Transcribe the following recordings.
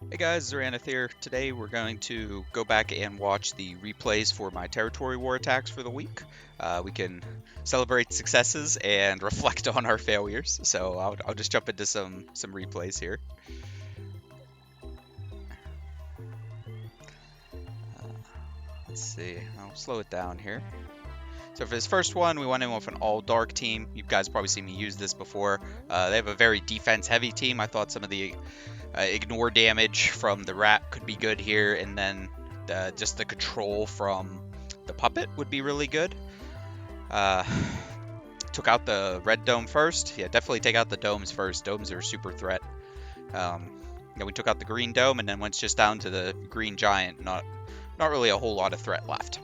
Hey guys, Xoranath here. Today we're going to go back and watch the replays for my territory war attacks for the week. We can celebrate successes and reflect on our failures. So I'll just jump into some replays here. Uh, let's see. I'll slow it down here. So for this first one, we went in with an all-dark team. You guys probably seen me use this before. They have a very defense-heavy team. I thought some of the ignore damage from the rat could be good here, and then just the control from the puppet would be really good. Took out the red dome first. Yeah, definitely take out the domes first. Domes are a super threat. We took out the green dome, and then went just down to the green giant. Not really a whole lot of threat left.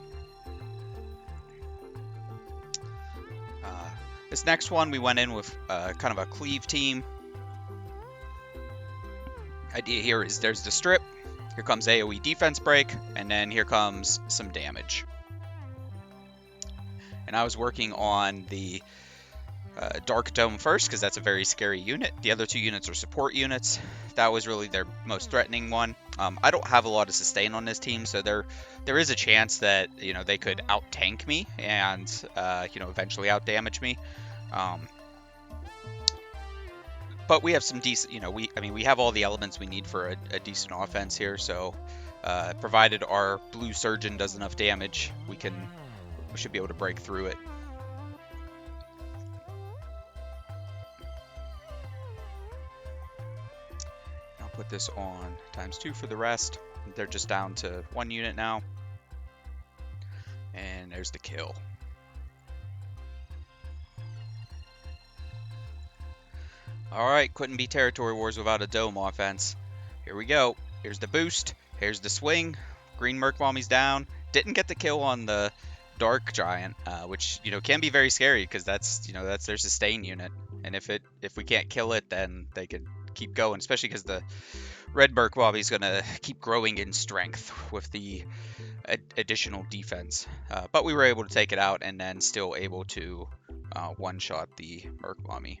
This next one, we went in with kind of a cleave team. Idea here is there's the strip, here comes AoE defense break, and then here comes some damage. And I was working on the Dark Dome first, because that's a very scary unit. The other two units are support units. That was really their most threatening one. I don't have a lot of sustain on this team, so there is a chance that they could out tank me and eventually out damage me. But we have some decent, we have all the elements we need for a decent offense here. So, provided our blue surgeon does enough damage, we should be able to break through it. I'll put this on ×2 for the rest. They're just down to 1 unit now. And there's the kill. Alright, couldn't be territory wars without a dome offense. Here we go. Here's the boost. Here's the swing. Green Merc Mommy's down. Didn't get the kill on the Dark Giant, which can be very scary because that's their sustain unit. And if we can't kill it, then they can keep going, especially because the Red Merc Mommy's gonna keep growing in strength with the additional defense. But we were able to take it out and then still able to one-shot the Merc Mommy.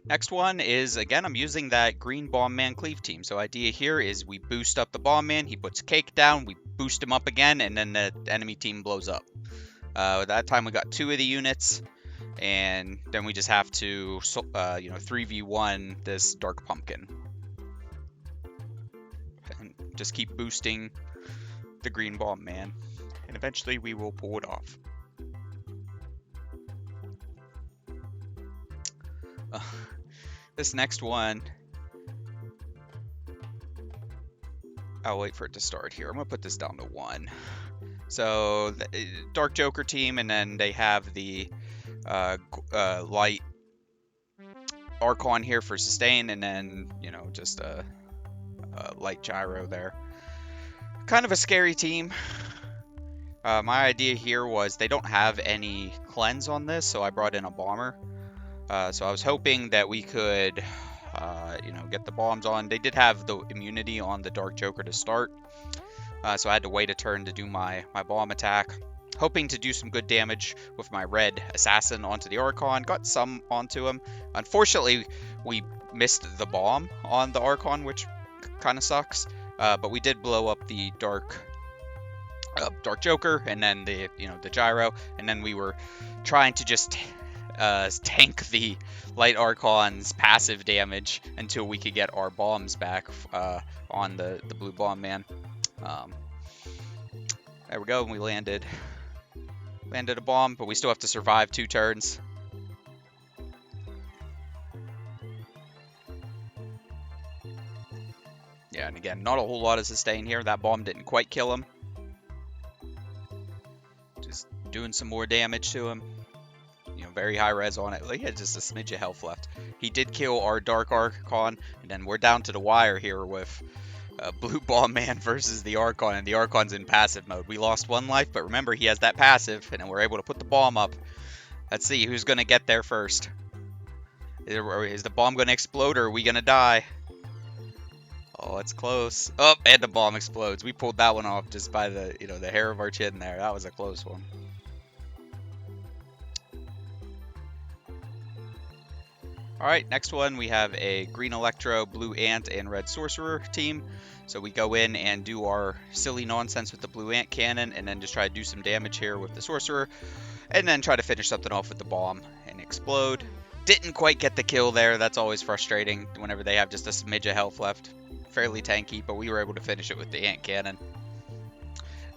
Next one is, again, I'm using that green Bomb Man cleave team. So idea here is we boost up the Bomb Man, he puts cake down, we boost him up again, and then the enemy team blows up. That time we got 2 of the units, and then we just have to 3v1 this Dark Pumpkin. And just keep boosting the green Bomb Man, and eventually we will pull it off. This next one, I'll wait for it to start here. I'm going to put this down to 1. So, the Dark Joker team, and then they have the light Archon here for sustain, and then, just a light gyro there. Kind of a scary team. My idea here was they don't have any cleanse on this, so I brought in a bomber. So I was hoping that we could, get the bombs on. They did have the immunity on the Dark Joker to start, so I had to wait a turn to do my bomb attack. Hoping to do some good damage with my red assassin onto the Archon. Got some onto him. Unfortunately, we missed the bomb on the Archon, which kind of sucks. But we did blow up the Dark Joker, and then the gyro, and then we were trying to just tank the light Archon's passive damage until we could get our bombs back on the blue Bomb Man. There we go, and we landed a bomb, but we still have to survive 2 turns. Yeah, and again, not a whole lot of sustain here. That bomb didn't quite kill him. Just doing some more damage to him. Very high res on it. He had just a smidge of health left. He did kill our Dark Archon, and then we're down to the wire here with Blue Bomb Man versus the Archon, and the Archon's in passive mode. We lost 1 life, but remember, he has that passive, and then we're able to put the bomb up. Let's see who's going to get there first. Is the bomb going to explode, or are we going to die? Oh, it's close. Oh, and the bomb explodes. We pulled that one off just by the hair of our chin there. That was a close one. Alright, next one we have a green Electro, blue Ant, and red Sorcerer team. So we go in and do our silly nonsense with the blue Ant cannon, and then just try to do some damage here with the Sorcerer, and then try to finish something off with the bomb and explode. Didn't quite get the kill there. That's always frustrating whenever they have just a smidge of health left. Fairly tanky, but we were able to finish it with the Ant cannon.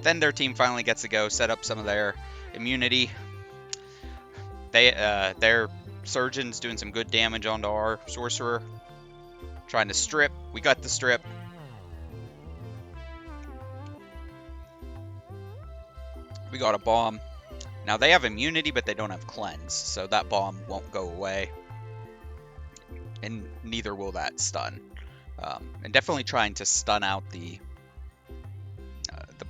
Then their team finally gets to go set up some of their immunity. Their Surgeon's doing some good damage onto our Sorcerer. Trying to strip. We got the strip. We got a bomb. Now they have immunity, but they don't have cleanse, so that bomb won't go away. And neither will that stun. And definitely trying to stun out the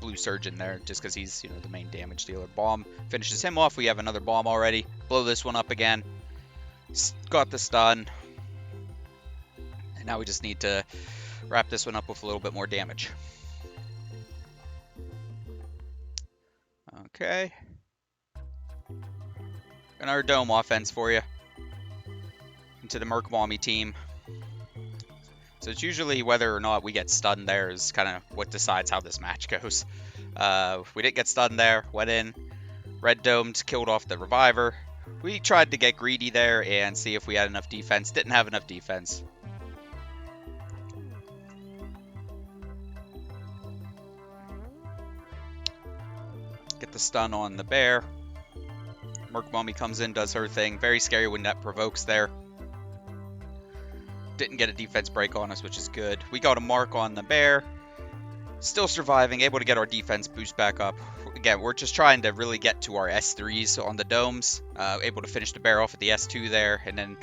blue Surgeon there, just because he's the main damage dealer. Bomb finishes him off. We have another bomb already. Blow this one up again. Got the stun. And now we just need to wrap this one up with a little bit more damage. Okay. Another dome offense for you. Into the Merc Mommy team. So it's usually whether or not we get stunned there is kind of what decides how this match goes. We didn't get stunned there. Went in. Red domed. Killed off the Reviver. We tried to get greedy there and see if we had enough defense. Didn't have enough defense. Get the stun on the bear. Merc Mommy comes in, does her thing. Very scary when that provokes there. Didn't get a defense break on us, which is good. We got a mark on the bear. Still surviving, able to get our defense boost back up. Again, we're just trying to really get to our S3s on the domes. Able to finish the bear off at the S2 there. And then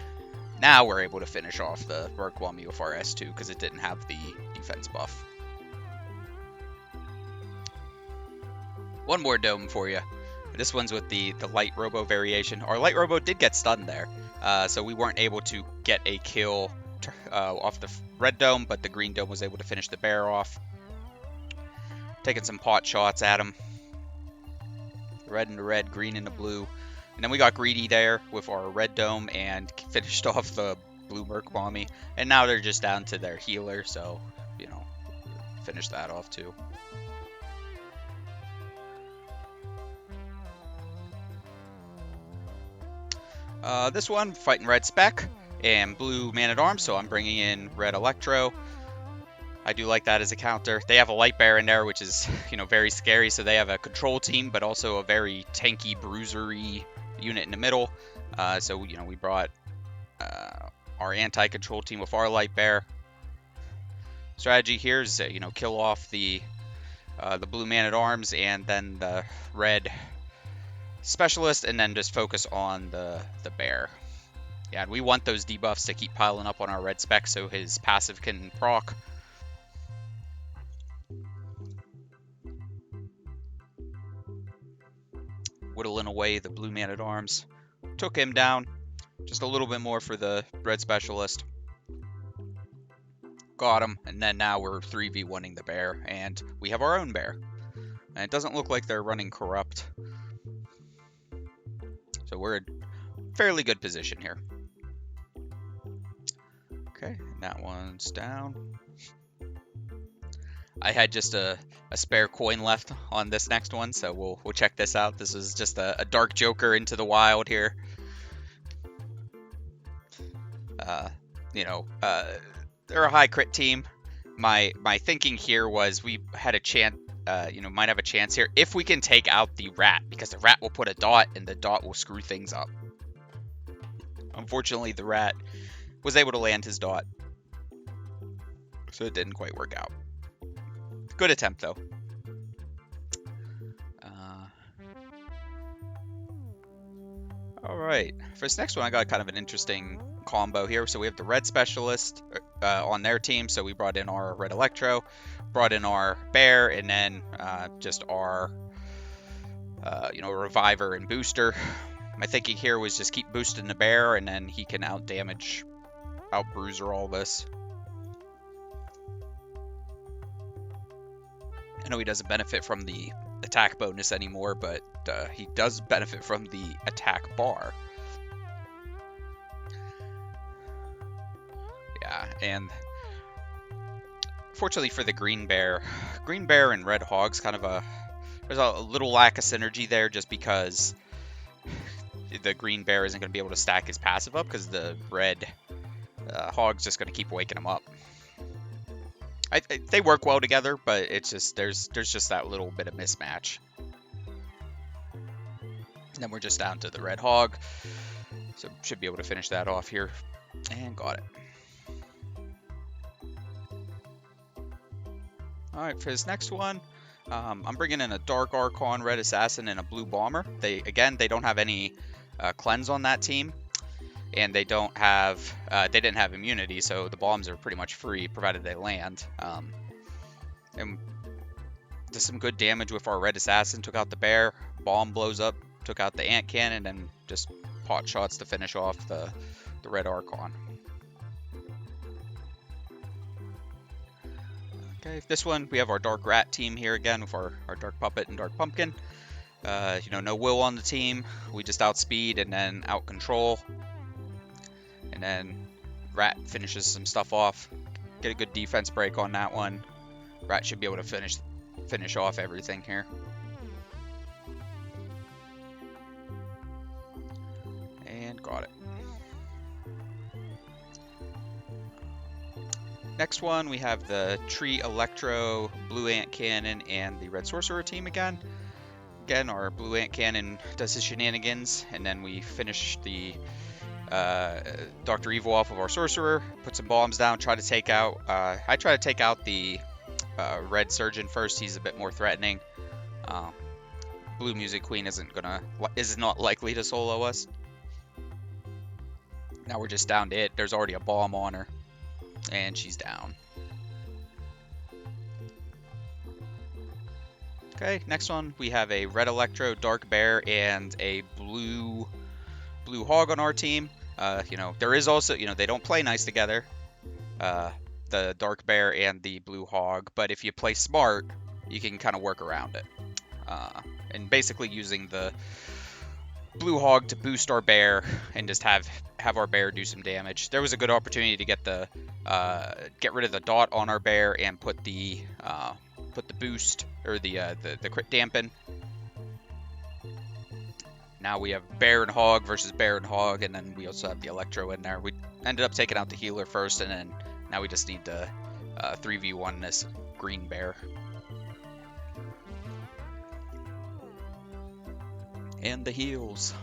now we're able to finish off the Merc Mommy with our S2 because it didn't have the defense buff. One more dome for you. This one's with the light robo variation. Our light robo did get stunned there. So we weren't able to get a kill off the red dome, but the green dome was able to finish the bear off. Taking some pot shots at him. Red into red, green into blue. And then we got greedy there with our red dome and finished off the blue Merc Mommy. And now they're just down to their healer, so, finish that off too. This one, fighting red Spec and blue Man-at-Arms, so I'm bringing in red Electro. I do like that as a counter. They have a light bear in there, which is, very scary. So they have a control team, but also a very tanky, bruisery unit in the middle. So, we brought our anti-control team with our light bear. Strategy here is, kill off the blue Man-at-Arms and then the red specialist, and then just focus on the bear. Yeah, and we want those debuffs to keep piling up on our red spec so his passive can proc. Whittling away the blue Man-at-Arms. Took him down. Just a little bit more for the red specialist. Got him, and then now we're 3v1ing the bear, and we have our own bear. And it doesn't look like they're running corrupt. So we're in fairly good position here. Okay, and that one's down. I had just a spare coin left on this next one, so we'll check this out. This is just a Dark Joker into the wild here. They're a high crit team. My thinking here was we had a chance, might have a chance here if we can take out the rat, because the rat will put a dot and the dot will screw things up. Unfortunately, the rat was able to land his dot, so it didn't quite work out. Good attempt, though. Alright, for this next one, I got kind of an interesting combo here. So we have the red specialist on their team, so we brought in our red Electro, brought in our bear, and then just our, reviver and booster. My thinking here was just keep boosting the bear, and then he can out-damage, out-bruiser all this. I know he doesn't benefit from the attack bonus anymore, but he does benefit from the attack bar. And fortunately for the green bear and red hog's kind of there's a little lack of synergy there, just because the green bear isn't going to be able to stack his passive up because the red hog's just going to keep waking him up. They work well together, but it's just there's just that little bit of mismatch. And then we're just down to the red hog, so should be able to finish that off here, and got it. All right, for this next one, I'm bringing in a dark archon, red assassin, and a blue bomber. They don't have any cleanse on that team, and they didn't have immunity, so the bombs are pretty much free provided they land. And did some good damage with our red assassin, took out the bear, bomb blows up, took out the ant cannon, and just pot shots to finish off the red archon. Okay, this one we have our dark rat team here again with our dark puppet and dark pumpkin. No will on the team. We just outspeed and then out control. And then rat finishes some stuff off. Get a good defense break on that one. Rat should be able to finish off everything here. And got it. Next one, we have the Tree Electro, Blue Ant Cannon, and the Red Sorcerer team again. Again, our Blue Ant Cannon does his shenanigans, and then we finish the Dr. Evil off of our Sorcerer, put some bombs down, try to take out... I try to take out the Red Surgeon first. He's a bit more threatening. Blue Music Queen is not likely to solo us. Now we're just down to it. There's already a bomb on her. And she's down. Okay, next one we have a red electro, dark bear, and a blue hog on our team. There is also, they don't play nice together, the dark bear and the blue hog, but if you play smart, you can kind of work around it. And basically using the blue hog to boost our bear and just have our bear do some damage. There was a good opportunity to get rid of the dot on our bear and put the boost or the crit dampen. Now we have bear and hog versus bear and hog, and then we also have the electro in there. We ended up taking out the healer first, and then now we just need to 3v1 this green bear. And the heals.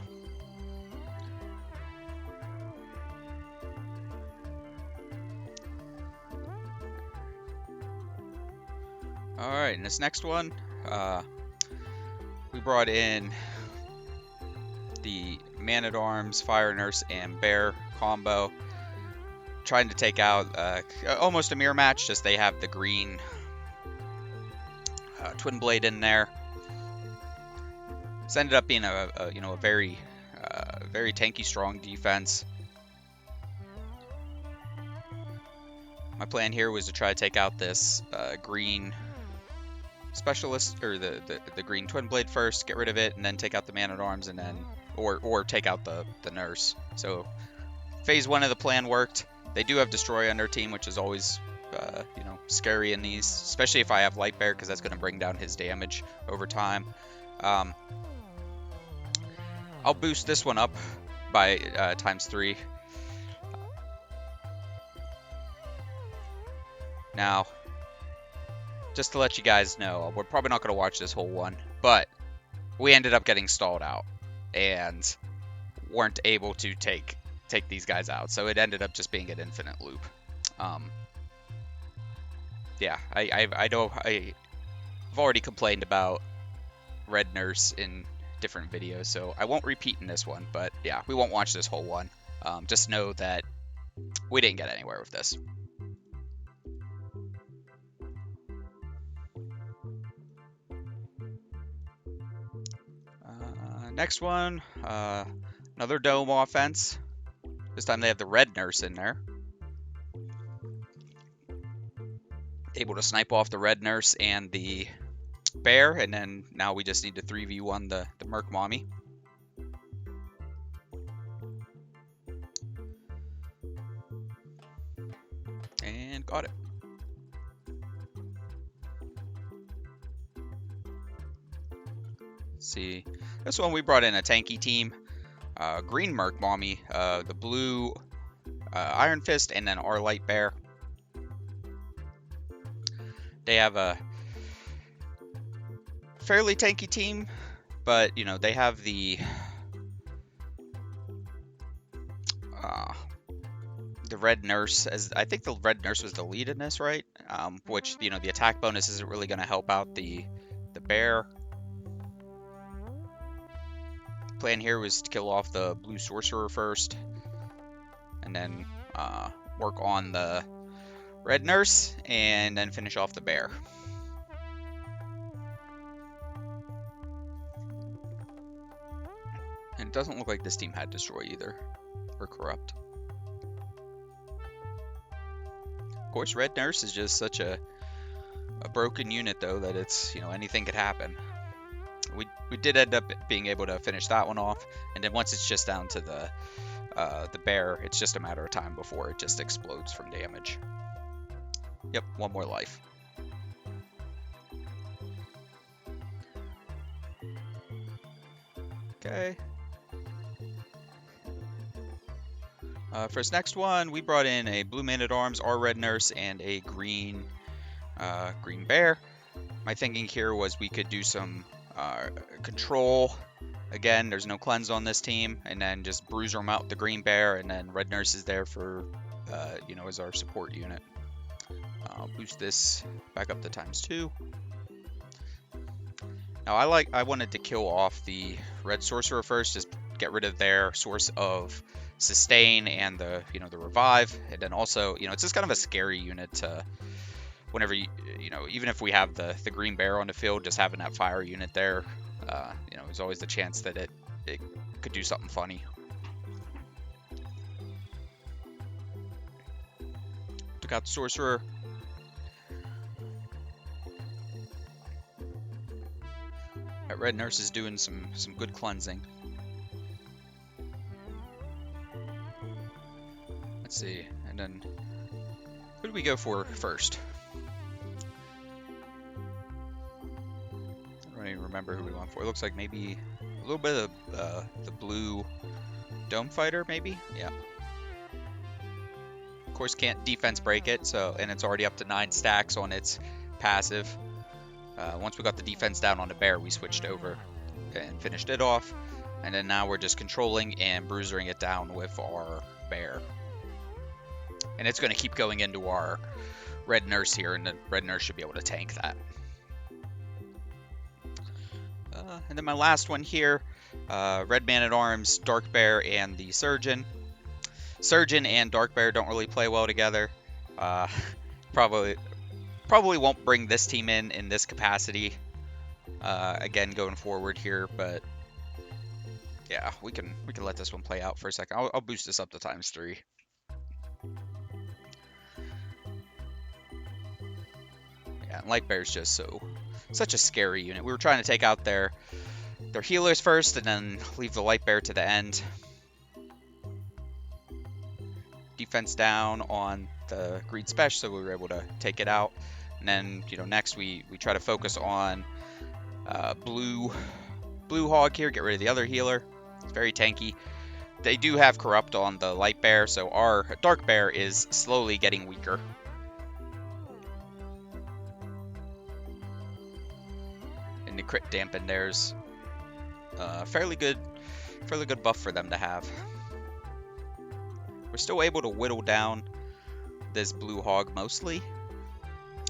Alright, in this next one, we brought in the Man-at-Arms, Fire Nurse, and Bear combo. Trying to take out almost a mirror match, just they have the green Twin Blade in there. This ended up being a very tanky, strong defense. My plan here was to try to take out this green specialist, or the green Twin Blade first, get rid of it, and then take out the Man-at-Arms, and then or take out the nurse. So phase 1 of the plan worked. They do have Destroy on their team, which is always scary in these, especially if I have Light Bear, because that's going to bring down his damage over time. I'll boost this one up by ×3. Now, just to let you guys know, we're probably not going to watch this whole one, but we ended up getting stalled out and weren't able to take these guys out, so it ended up just being an infinite loop. Yeah, I know I've already complained about Red Nurse in different videos, so I won't repeat in this one, but yeah, we won't watch this whole one. Just know that we didn't get anywhere with this. Next one, another dome offense. This time they have the Red Nurse in there. Able to snipe off the Red Nurse and the Bear, and then now we just need to 3v1 the Merc Mommy. got it. Let's see. This one we brought in a tanky team. Green Merc Mommy, the blue Iron Fist, and then our Light Bear. They have a fairly tanky team, but you know they have the Red Nurse, as I think the Red Nurse was the lead in this, right? Which, you know, the attack bonus isn't really going to help out the bear. Plan here was to kill off the blue sorcerer first, and then work on the Red Nurse, and then finish off the bear. And it doesn't look like this team had Destroy either, or Corrupt. Of course, Red Nurse is just such a broken unit, though, that it's, you know, anything could happen. We did end up being able to finish that one off, and then once it's just down to the bear, it's just a matter of time before it just explodes from damage. Yep, one more life. Okay. For this next one, we brought in a blue Man-at-Arms, our Red Nurse, and a green bear. My thinking here was we could do some control. Again, there's no cleanse on this team, and then just bruiser them out with the green bear, and then Red Nurse is there for, you know, as our support unit. I'll boost this back up to ×2. Now I wanted to kill off the Red Sorcerer first, just get rid of their source of sustain and the the revive, and then also it's just kind of a scary unit to whenever you know even if we have the green bear on the field, just having that fire unit there, there's always the chance that it could do something funny. Took out the sorcerer. That Red Nurse is doing some good cleansing. Let's see, and then who do we go for first? I don't even remember who we went for. It looks like maybe a little bit of the blue dome fighter, maybe? Yeah. Of course, can't defense break it, so and it's already up to 9 stacks on its passive. Once we got the defense down on the bear, we switched over and finished it off. And then now we're just controlling and bruisering it down with our bear. And it's going to keep going into our Red Nurse here, and the Red Nurse should be able to tank that. And then my last one here, Red Man-at-Arms, Dark Bear, and the Surgeon. Surgeon and Dark Bear don't really play well together. Probably won't bring this team in this capacity again going forward here, but yeah, we can let this one play out for a second. I'll boost this up to ×3. Yeah, and Light Bear's just such a scary unit. We were trying to take out their healers first and then leave the Light Bear to the end. Defense down on the green special, so we were able to take it out. And then, next we try to focus on blue hog here, get rid of the other healer. It's very tanky. They do have corrupt on the Light Bear, so our Dark Bear is slowly getting weaker. And the crit dampen there's fairly good buff for them to have. We're still able to whittle down this blue hog mostly.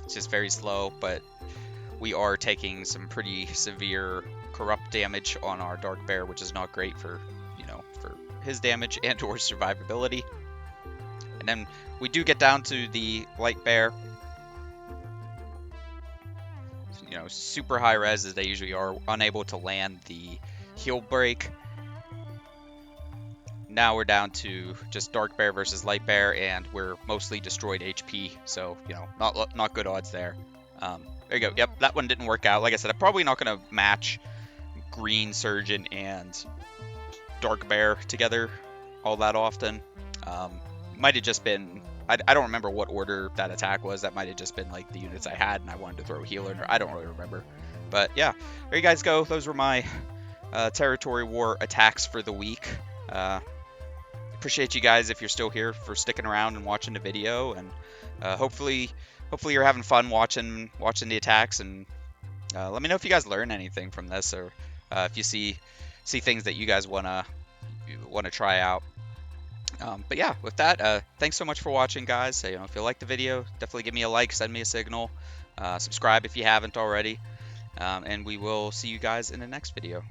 It's just very slow, but we are taking some pretty severe corrupt damage on our Dark Bear, which is not great for for his damage and or survivability. And then we do get down to the Light Bear. Super high res as they usually are, unable to land the heal break. Now we're down to just Dark Bear versus Light Bear, and we're mostly destroyed HP, so not good odds there. There you go. Yep, that one didn't work out. Like I said, I'm probably not going to match Green Surgeon and Dark Bear together all that often. Might have just been I don't remember what order that attack was. That might have just been like the units I had, and I wanted to throw a healer. I don't really remember. But yeah, there you guys go. Those were my territory war attacks for the week. Appreciate you guys if you're still here for sticking around and watching the video, and hopefully you're having fun watching the attacks, and let me know if you guys learn anything from this, or if you see things that you guys wanna try out. But yeah, with that, thanks so much for watching, guys. You know, if you like the video, definitely give me a like, send me a signal, subscribe if you haven't already, and we will see you guys in the next video.